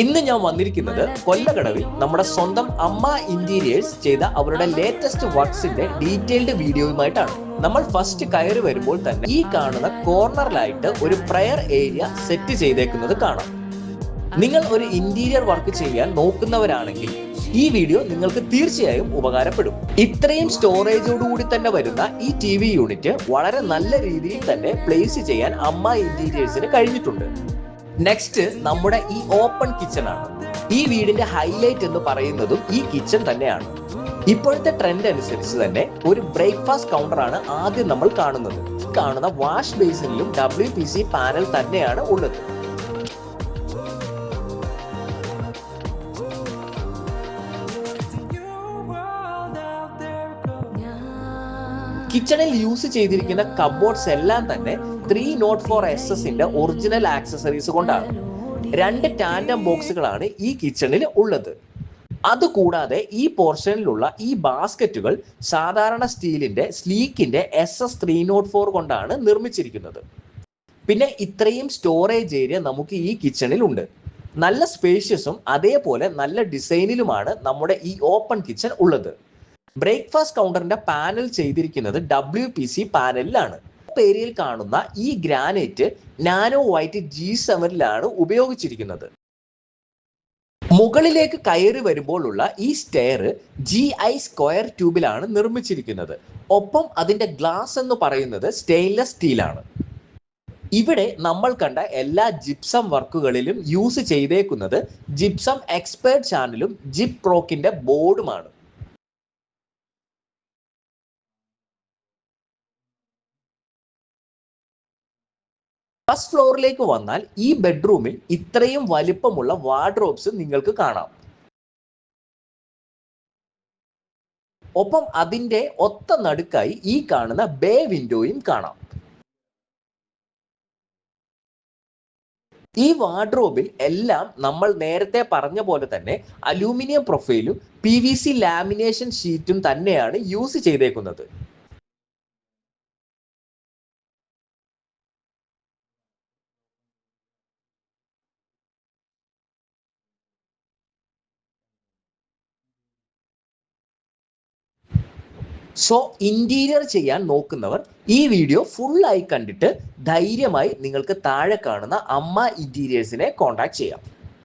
ഇന്ന് ഞാൻ വന്നിരിക്കുന്നത് കൊല്ലകടവിൽ നമ്മുടെ സ്വന്തം അമ്മ ഇന്റീരിയേഴ്സ് ചെയ്ത അവരുടെ ലേറ്റസ്റ്റ് വർക്ക്സിന്റെ ഡീറ്റെയിൽഡ് വീഡിയോയുമായിട്ടാണ്. നമ്മൾ ഫസ്റ്റ് കയറി വരുമ്പോൾ തന്നെ ഈ കാണുന്ന കോർണറിലായിട്ട് ഒരു പ്രയർ ഏരിയ സെറ്റ് ചെയ്തേക്കുന്നത് കാണാം. നിങ്ങൾ ഒരു ഇന്റീരിയർ വർക്ക് ചെയ്യാൻ നോക്കുന്നവരാണെങ്കിൽ ഈ വീഡിയോ നിങ്ങൾക്ക് തീർച്ചയായും ഉപകാരപ്പെടും. ഇത്രയും സ്റ്റോറേജോടുകൂടി തന്നെ വരുന്ന ഈ TV യൂണിറ്റ് വളരെ നല്ല രീതിയിൽ തന്നെ പ്ലേസ് ചെയ്യാൻ അമ്മ ഇന്റീരിയേഴ്സിന് കഴിഞ്ഞിട്ടുണ്ട്. നെക്സ്റ്റ് നമ്മുടെ ഈ ഓപ്പൺ കിച്ചൺ ആണ്. ഈ വീടിന്റെ ഹൈലൈറ്റ് എന്ന് പറയുന്നതും ഈ കിച്ചൺ തന്നെയാണ്. ഇപ്പോഴത്തെ ട്രെൻഡ് അനുസരിച്ച് തന്നെ ഒരു ബ്രേക്ക്ഫാസ്റ്റ് കൗണ്ടർ ആണ് ആദ്യം നമ്മൾ കാണുന്നത്. കാണുന്ന വാഷ് ബേസിനിലും WPC പാനൽ തന്നെയാണ് ഉള്ളത്. കിച്ചണിൽ യൂസ് ചെയ്തിരിക്കുന്ന കബോർഡ്സ് എല്ലാം തന്നെ 304SS ഒറിജിനൽ ആക്സസറീസ് കൊണ്ടാണ്. 2 ടാൻഡം ബോക്സുകളാണ് ഈ കിച്ചണിൽ ഉള്ളത്. അതുകൂടാതെ ഈ പോർഷനിലുള്ള ഈ ബാസ്ക്കറ്റുകൾ സാധാരണ സ്റ്റീലിന്റെ സ്ലീക്കിന്റെ SS304 കൊണ്ടാണ് നിർമ്മിച്ചിരിക്കുന്നത്. പിന്നെ ഇത്രയും സ്റ്റോറേജ് ഏരിയ നമുക്ക് ഈ കിച്ചണിൽ ഉണ്ട്. നല്ല സ്പേഷ്യസും അതേപോലെ നല്ല ഡിസൈനിലുമാണ് നമ്മുടെ ഈ ഓപ്പൺ കിച്ചൺ ഉള്ളത്. ബ്രേക്ക്ഫാസ്റ്റ് കൗണ്ടറിന്റെ പാനൽ ചെയ്തിരിക്കുന്നത് WPC പാനലിലാണ്. ഏരിയയിൽ കാണുന്ന ഈ ഗ്രാനൈറ്റ് നാനോ വൈറ്റ് G7 ഉപയോഗിച്ചിരിക്കുന്നത്. മുകളിലേക്ക് കയറി വരുമ്പോഴുള്ള ഈ സ്റ്റെയർ GI സ്ക്വയർ ട്യൂബിലാണ് നിർമ്മിച്ചിരിക്കുന്നത്. ഒപ്പം അതിന്റെ ഗ്ലാസ് എന്ന് പറയുന്നത് സ്റ്റെയിൻലെസ് സ്റ്റീലാണ്. ഇവിടെ നമ്മൾ കണ്ട എല്ലാ ജിപ്സം വർക്കുകളിലും യൂസ് ചെയ്തേക്കുന്നത് ജിപ്സം എക്സ്പേർട്ട് ചാനലും ജിപ് പ്രോക്കിന്റെ ബോർഡുമാണ്. ഫസ്റ്റ് ഫ്ലോറിലേക്ക് വന്നാൽ ഈ ബെഡ്റൂമിൽ ഇത്രയും വലിപ്പമുള്ള വാർഡ്രോബ്സ് നിങ്ങൾക്ക് കാണാം. ഒപ്പം അതിന്റെ ഒത്ത നടുക്കായി ഈ കാണുന്ന ബേ വിൻഡോയും കാണാം. ഈ വാർഡ്രോബിൽ എല്ലാം നമ്മൾ നേരത്തെ പറഞ്ഞ പോലെ തന്നെ അലൂമിനിയം പ്രൊഫൈലും PVC ലാമിനേഷൻ ഷീറ്റും തന്നെയാണ് യൂസ് ചെയ്തേക്കുന്നത്. സോ ഇന്റീരിയർ ചെയ്യാൻ നോക്കുന്നവർ ഈ വീഡിയോ ഫുള്ളായി കണ്ടിട്ട് ധൈര്യമായി നിങ്ങൾക്ക് താഴെ കാണുന്ന അമ്മ ഇന്റീരിയേഴ്സിനെ കോൺടാക്ട് ചെയ്യാം.